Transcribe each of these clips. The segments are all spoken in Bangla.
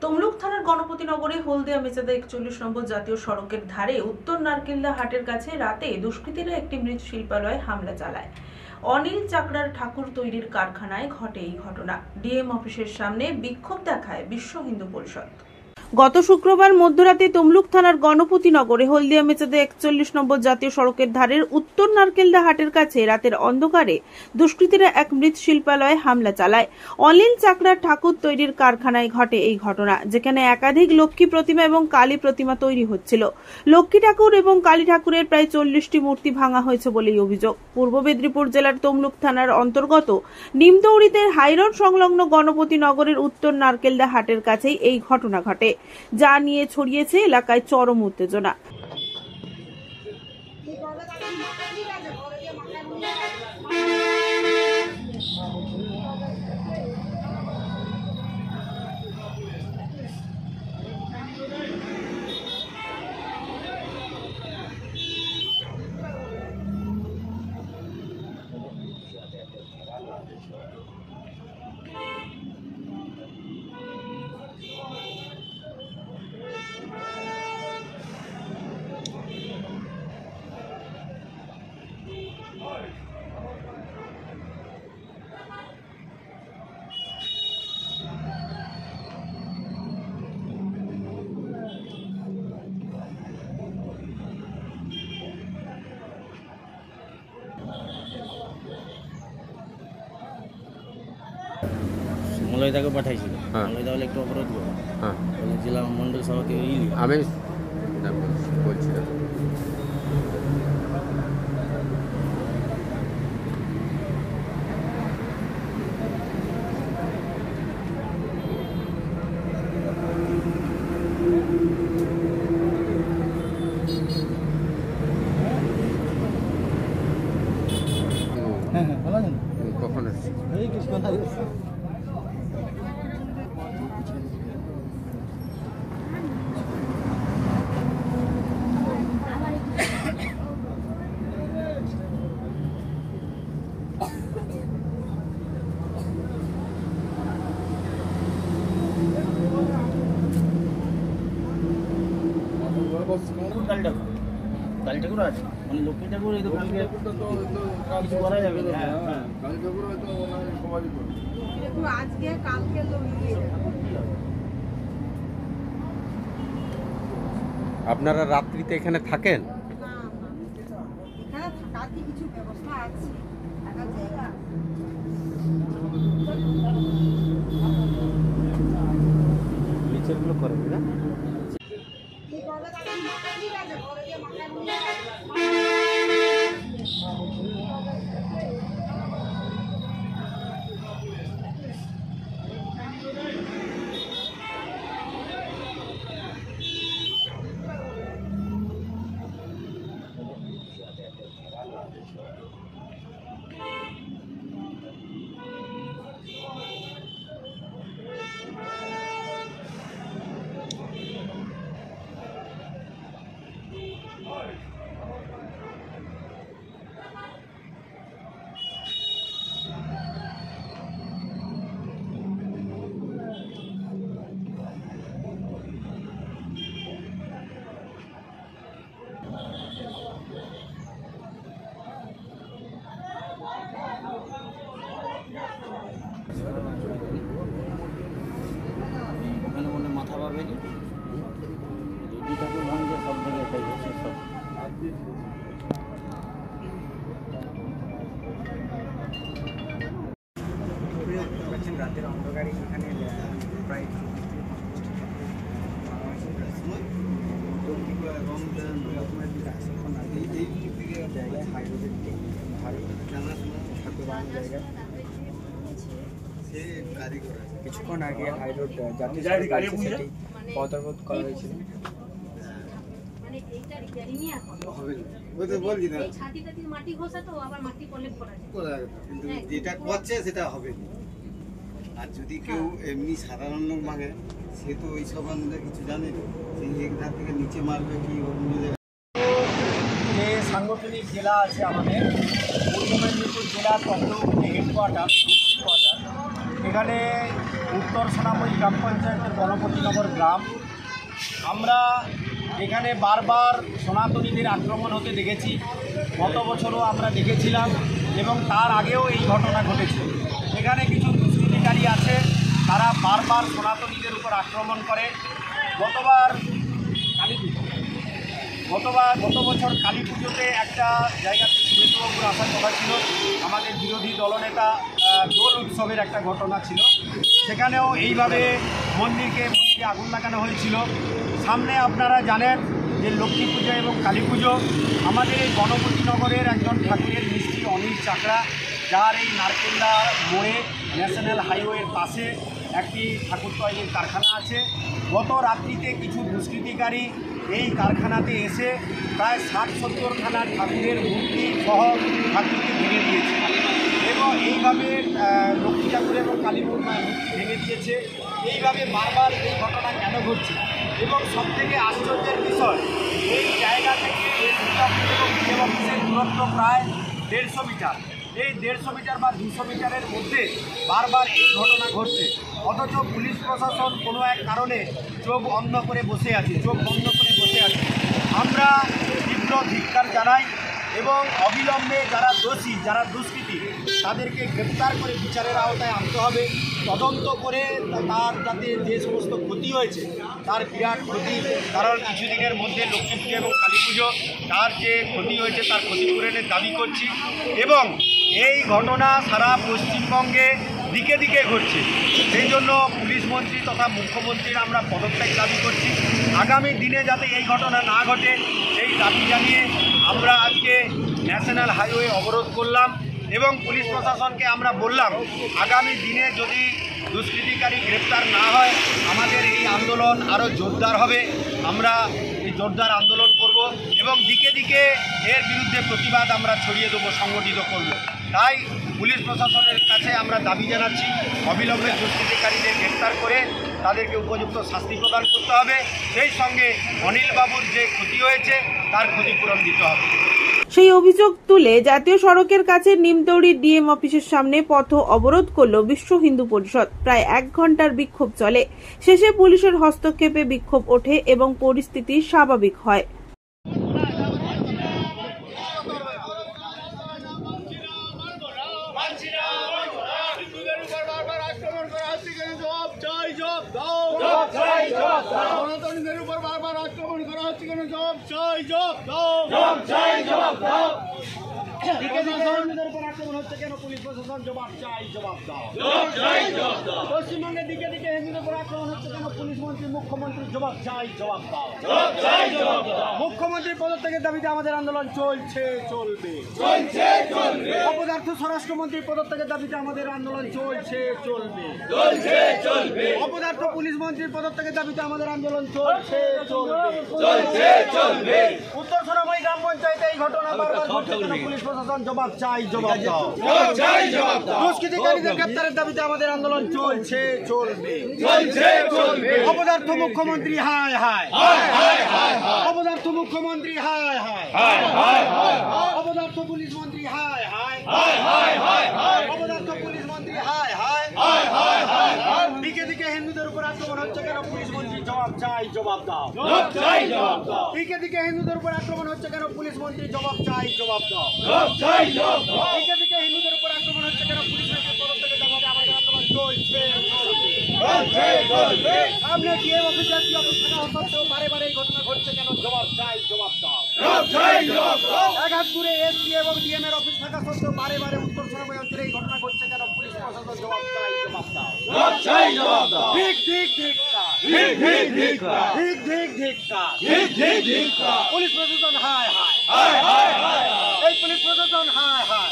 তমলুক থানার গণপতিনগরে হলদিয়া মেচাদা 41 নম্বর জাতীয় সড়কের ধারে উত্তর নারকেলদা হাটের কাছে রাতে দুষ্কৃতীরা একটি মৃৎশিল্পালয়ে হামলা চালায়। অনিল চাকরার ঠাকুর তৈরির কারখানায় ঘটে এই ঘটনা। ডিএম অফিসের সামনে বিক্ষোভ দেখায় বিশ্ব হিন্দু পরিষদ। গত শুক্রবার মধ্যরাতে তমলুক থানার গণপতিনগরে হলদিয়া মেচাদা 41 নম্বর জাতীয় সড়কের ধারের উত্তর নারকেলদা হাটের কাছে রাতের অন্ধকারে দুষ্কৃতীরা এক মৃৎশিল্পালয়ে হামলা চালায়। অনিল চাকরার ঠাকুর তৈরির কারখানায় ঘটে এই ঘটনা, যেখানে একাধিক লক্ষ্মী প্রতিমা এবং কালী প্রতিমা তৈরি হচ্ছিল। লক্ষ্মী ঠাকুর এবং কালী ঠাকুরের প্রায় 40টি মূর্তি ভাঙা হয়েছে বলেই অভিযোগ। পূর্ব মেদিনীপুর জেলার তমলুক থানার অন্তর্গত নিমতৌড়িতে হাইরোড সংলগ্ন গণপতিনগরের উত্তর নারকেলদা হাটের কাছেই এই ঘটনা ঘটে, যা নিয়ে ছড়িয়েছে এলাকায় চরম উত্তেজনা। মলয়দাকে পাঠাইছিল, মলয়দা হলে একটু অবরোধ করো। জেলা মন্ডল সভাপতি আমি বলছিলাম। হ্যাঁ ভালো আছেন? কখন এসেছি? এই কিছুক্ষণ আগে এসেছি। কালী ঠাকুর আছে, মানে লক্ষ্মী ঠাকুর এই তো কালকে কিছু করা যাবে। কালী ঠাকুর হয়তো সবাই করবে আজকে কালকে তো আপনারা রাত্রিতে এখানে থাকেন? না এখানে থাকার কি কিছু ব্যবস্থা আছে? থাকার জায়গা মিছিলগুলো করেন না? কি করবে তাকে মাথা ঠিক আছে ঘরে গিয়ে মাথা নিয়ে ওখানে মনে মাথা পাবেনি, দুই ঠাকুর ভাঙছে সব থেকে এটাই হচ্ছে সব। রাতের অন্ধকারে এখানে প্রায় জায়গায় হাইরোডের ঠাকুর বানানোর জায়গা কিছুক্ষণ আগে হাইরোড জাতীয় পথ অবরোধ করা হয়েছিল। যেটা করছে সেটা হবে, আর যদি কেউ এমনি সাধারণ লোক ভাঙে সে তো ওই সম্বন্ধে কিছু জানে না, সেই একধার থেকে নিচে মারবে কি যে সাংগঠনিক জেলা আছে আমাদের পূর্ব মেদিনীপুর জেলা তমলুক হেডকোয়ার্টার, এখানে উত্তর সোনামুড়ি গ্রাম পঞ্চায়েতের গণপতিনগর গ্রাম। আমরা এখানে বারবার সনাতনীদের আক্রমণ হতে দেখেছি। গত বছরও আমরা দেখেছিলাম এবং তার আগেও এই ঘটনা ঘটেছে। এখানে কিছু দুষ্কৃতিকারী আছে, তারা বারবার সনাতনীদের উপর আক্রমণ করে। গত বছর কালী পুজোতে একটা জায়গাতে সুরেন্দ্রবাবুর আসার কথা ছিল, আমাদের বিরোধী দলনেতা দোল উৎসবের একটা ঘটনা ছিল, সেখানেও এইভাবে মন্দিরে আগুন লাগানো হয়েছিল। সামনে আপনারা জানেন যে লক্ষ্মী পুজো এবং কালী পুজো। আমাদের এই গণপতিনগরের একজন ঠাকুরের মিস্ত্রি অনিল চাকরা, যার এই নারকেল্লা মোড়ে ন্যাশনাল হাইওয়ের পাশে একটি ঠাকুর তৈরির কারখানা আছে। গত রাত্রিতে কিছু দুষ্কৃতিকারী এই কারখানাতে এসে প্রায় 60-70 খানা ঠাকুরের মূর্তি সহ ঠাকুরকে ভেঙে দিয়েছে এবং এইভাবে লক্ষ্মী ঠাকুর এবং কালী ভেঙে দিয়েছে। এইভাবে বারবার এই ঘটনা কেন ঘটছে? এবং সবথেকে আশ্চর্যের বিষয়, এই জায়গা থেকে বিডিও অফিসের দূরত্ব প্রায় 150 মিটার। এই 150 মিটার বা 200 মিটারের মধ্যে বারবার এই ঘটনা ঘটছে, অথচ পুলিশ প্রশাসন কোনো এক কারণে চোখ বন্ধ করে বসে আছে। আমরা তীব্র ধিক্কার জানাই এবং অবিলম্বে যারা দোষী, যারা দুষ্কৃতী, তাদেরকে গ্রেপ্তার করে বিচারের আওতায় আনতে হবে। তদন্ত করে তার যাতে যে সমস্ত ক্ষতি হয়েছে তার বিরাট ক্ষতি, কারণ কিছুদিনের মধ্যে লক্ষ্মী পুজো এবং কালী পুজো, তার যে ক্ষতি হয়েছে তার ক্ষতিপূরণের দাবি করছি। এবং এই ঘটনা সারা পশ্চিমবঙ্গে দিকে দিকে ঘটছে, সেই জন্য পুলিশ মন্ত্রী তথা মুখ্যমন্ত্রীর আমরা পদত্যাগ দাবি করছি। আগামী দিনে যাতে এই ঘটনা না ঘটে সেই দাবি জানিয়ে আমরা আজকে ন্যাশনাল হাইওয়ে অবরোধ করলাম এবং পুলিশ প্রশাসনকে আমরা বললাম আগামী দিনে যদি দুষ্কৃতিকারী গ্রেপ্তার না হয় আমাদের এই আন্দোলন আরও জোরদার হবে। আমরা এই জোরদার আন্দোলন করব এবং দিকে দিকে এর বিরুদ্ধে প্রতিবাদ আমরা ছড়িয়ে দেবো, সংগঠিত করব। তাই পুলিশ প্রশাসনের কাছে আমরা দাবি জানাচ্ছি অবিলম্বে দুষ্কৃতিকারীদের গ্রেপ্তার করে তাদেরকে উপযুক্ত শাস্তি প্রদান করতে হবে, সেই সঙ্গে অনিল বাবুর যে ক্ষতি হয়েছে তার ক্ষতিপূরণ দিতে হবে। সেই অভিযোগ তুলে জাতীয় সড়কের কাছে নিমতৌড়ি ডিএম অফিসের সামনে পথ অবরোধ করল বিশ্ব হিন্দু পরিষদ। প্রায় 1 ঘন্টার বিক্ষোভ চলে। শেষে পুলিশের হস্তক্ষেপে বিক্ষোভ ওঠে এবং পরিস্থিতি স্বাভাবিক হয়। পশ্চিমবঙ্গের দিকে দিকে হিন্দুদের উপর আক্রমণ হচ্ছে কেন? পুলিশ মন্ত্রী, মুখ্যমন্ত্রী জবাব চাই, জবাব দাও। মুখ্যমন্ত্রীর পদত্যাগের দাবিতে আমাদের আন্দোলন চলছে, চলবে। অপদার্থ স্বরাষ্ট্রমন্ত্রীর পদত্যাগের দাবিতে আমাদের আন্দোলন চলছে, চলবে। অপদার্থ পুলিশ মন্ত্রীর পদত্যাগের দাবিতে আমাদের আন্দোলন চলছে, চলবে। উত্তর সোনামুড়ি গ্রাম পঞ্চায়েতে এই ঘটনা বারবার ঘটছে কেন? পুলিশ প্রশাসন জবাব চাই, জবাব দাও। দুষ্কৃতিকারীদের গ্রেপ্তারের দাবিতে আমাদের আন্দোলন চলছে, চলবে। অপদার্থ মুখ্যমন্ত্রী হায় হায়, অপদার্থ মুখ্যমন্ত্রী হায় হায়, অপদার্থ পুলিশ মন্ত্রী হায় হায়, অপদার্থ পুলিশ মন্ত্রী হায় হায়। দিকে দিকে হিন্দুদের উপর আক্রমণ হচ্ছে কেন? পুলিশ মন্ত্রী জবাব চাই, জবাব দাও। দিকে দিকে হিন্দুদের উপর আক্রমণ হচ্ছে কেন? পুলিশ মন্ত্রী জবাব চাই, জবাব দাও। দিকে দিকে হিন্দুদের উপর আক্রমণ হচ্ছে কেন? পুলিশ মন্ত্রীর পদত্যাগের দাবিতে আমাদের আন্দোলন চলছে, চলবে। সামনে ডিএম অফিস, জাতীয় অফিস থাকা সত্ত্বেও বারে বারে এই ঘটনা ঘটছে কেন? জবাব চাই, জবাব দাও। একাত্তরে এসপি এবং ডিএম এর অফিস থাকা সত্ত্বেও বারে বারে উত্তর সোনামুড়ি অঞ্চলে এই ঘটনা ঘটছে কেন? পুলিশ প্রশাসন জবাব চাই, জবাব দাও। ঠিক পুলিশ প্রশাসন হায় হায়, এই পুলিশ প্রশাসন হায় হায়।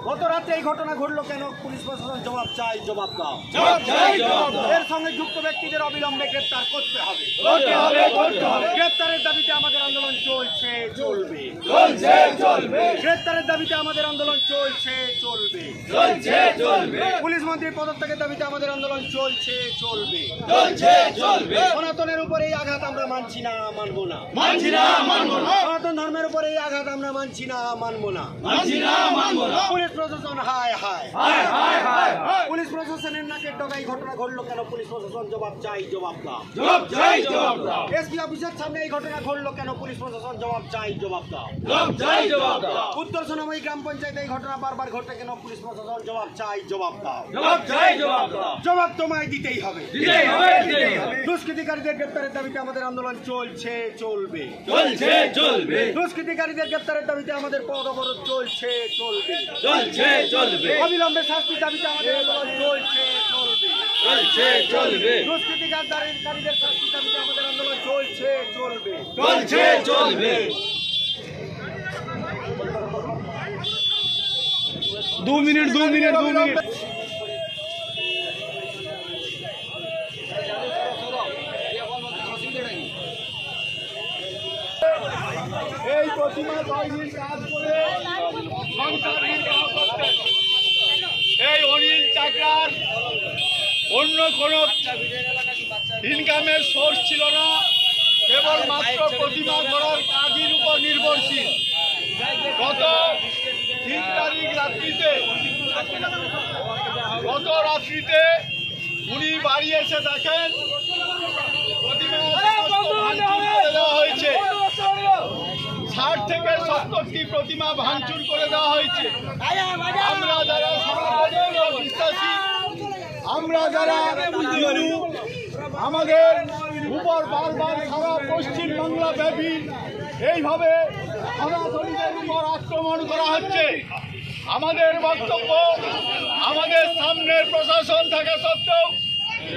গত রাতে এই ঘটনা ঘটলো কেন? পুলিশ প্রশাসন জবাব চাই, জবাব দাও। এর সঙ্গে যুক্ত ব্যক্তিদের অবিলম্বে গ্রেপ্তার করতে হবে। গ্রেপ্তারের দাবিতে আমাদের আন্দোলন চলছে, চলবে। গ্রেপ্তারের দাবিতে আমাদের আন্দোলন চলছে, চলবে। পুলিশ মন্ত্রীর পদত্যাগের দাবিতে আমাদের আন্দোলন চলছে, চলবে। সনাতনের উপরে এই আঘাত আঘাত আমরা মানছি না, মানবো না। সনাতন ধর্মের উপরে এই আঘাত আমরা মানছি না, মানবো না। পুলিশ প্রশাসন হায় হায়, পুলিশ প্রশাসনের নাকের ডগায় ঘটনা ঘটলো কেন? পুলিশ প্রশাসন জবাব চাই, জবাব দাও। এসপি অফিসের সামনে এই ঘটনা ঘটলো কেন? পুলিশ প্রশাসন জবাব চাই, জবাব দাও। উত্তর সোনামুড়ি গ্রাম পঞ্চায়েতে এই ঘটনা বারবার ঘটে কেন? পুলিশ প্রশাসন জবাব চাই, জবাব দাও। জবাব তোমায় দিতেই হবে। দুষ্কৃতিকারীদের গ্রেপ্তারের দাবিতে আমাদের আন্দোলন চলছে, চলবে। দুষ্কৃতিকারীদের গ্রেপ্তারের দাবিতে আমাদের পথ অবরোধ চলছে, চলবে। অবিলম্বে শাস্তির দাবিতে আমাদের আন্দোলন চলছে, চলবে। দুষ্কৃতিকারীদের শাস্তির দাবিতে আমাদের আন্দোলন চলছে, চলবে। 2 মিনিট এই প্রতিমা তৈরির কাজ করে সংসার নির্বাহ করতেন। এই অনিল চাকরার অন্য কোনো ইনকামের সোর্স ছিল না, কেবলমাত্র প্রতিমা করার কাজের উপর নির্ভরশীল। গত 3 তারিখ রাত্রিতে উনি বাড়ি এসে দেখেন প্রতিমা দেওয়া হয়েছে। 60 থেকে 70টি প্রতিমা ভাঙচুর করে দেওয়া হয়েছে। আমরা যারা সনাতন বিশ্বাসী, আমরা যারা হিন্দু, আমাদের উপর বারবার সারা পশ্চিম বাংলা ব্যাপী এইভাবে সনাতনীদের উপর আক্রমণ করা হচ্ছে। আমাদের বক্তব্য, আমাদের সামনের প্রশাসন থাকা সত্ত্বেও,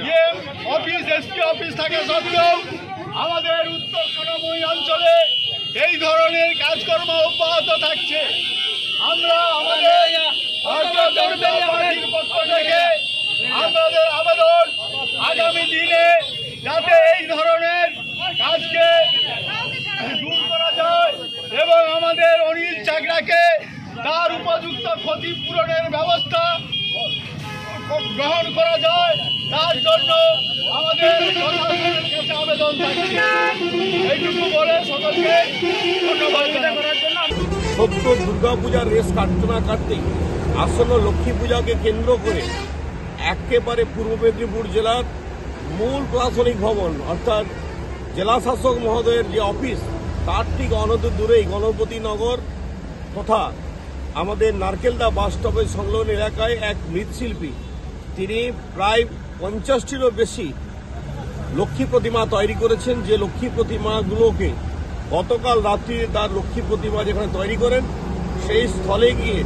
ডিএম অফিস, এসপি অফিস থাকা সত্ত্বেও আমাদের উত্তর সোনামুড়ি অঞ্চলে এই ধরনের কাজকর্ম অব্যাহত থাকছে। আমরা আমাদের ভারতীয় জনতা পার্টির পক্ষ থেকে আমাদের আবেদন, আগামী দিনে যাতে এই ধরনের কাজকে দূর করা যায় এবং আমাদের অনিল চাকরাকে তার উপযুক্ত ক্ষতিপূরণের ব্যবস্থা গ্রহণ করা যায়, তার জন্য আমাদের প্রশাসনের কাছে আবেদন থাকছে। এইটুকু বলে সকলকে ধন্যবাদ করার জন্য। সত্য দুর্গাপূজার রেস কাটতে না কাটতেই আসন্ন লক্ষ্মী পূজাকে কেন্দ্র করে একেবারে পূর্ব মেদিনীপুর জেলার মূল প্রশাসনিক ভবন অর্থাৎ জেলা শাসক মহোদয়ের যে অফিস, তার ঠিক অনন্ত দূরেই গণপতিনগর তথা আমাদের নারকেলদা বাস স্টপের সংলগ্ন এলাকায় এক মৃৎশিল্পী, তিনি প্রায় 50টিরও বেশি লক্ষ্মী প্রতিমা তৈরি করেছেন। যে লক্ষ্মী প্রতিমাগুলোকে গতকাল রাত্রি তার লক্ষ্মী প্রতিমা যেখানে তৈরি করেন সেই স্থলে গিয়ে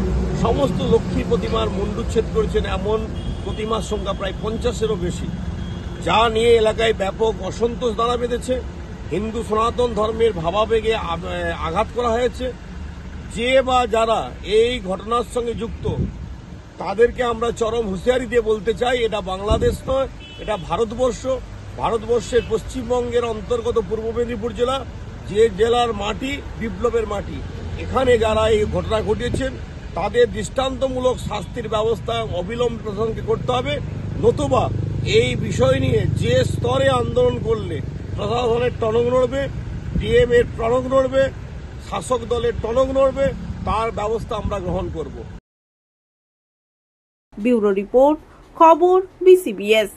সমস্ত লক্ষ্মী প্রতিমার মুণ্ডুচ্ছেদ করেছেন। এমন প্রতিমার সংখ্যা প্রায় 50-এরও বেশি, যা নিয়ে এলাকায় ব্যাপক অসন্তোষ দানা বেঁধেছে। হিন্দু সনাতন ধর্মের ভাবাবেগে আঘাত করা হয়েছে। যে বা যারা এই ঘটনার সঙ্গে যুক্ত তাদেরকে আমরা চরম হুঁশিয়ারি দিয়ে বলতে চাই, এটা বাংলাদেশ নয়, এটা ভারতবর্ষ। ভারতবর্ষের পশ্চিমবঙ্গের অন্তর্গত পূর্ব মেদিনীপুর জেলা, যে জেলার মাটি বিপ্লবের মাটি, এখানে যারা এই ঘটনা ঘটিয়েছেন তাদের দৃষ্টান্তমূলক শাস্তির ব্যবস্থা অবিলম্বে প্রশাসনকে করতে হবে। নতুবা এই বিষয় নিয়ে যে স্তরে আন্দোলন করলে প্রশাসনের টনক নড়বে, ডিএম এর টনক নড়বে, শাসক দলের টনক নড়বে, তার ব্যবস্থা আমরা গ্রহণ করব। ব্যুরো রিপোর্ট, খবর BCBS।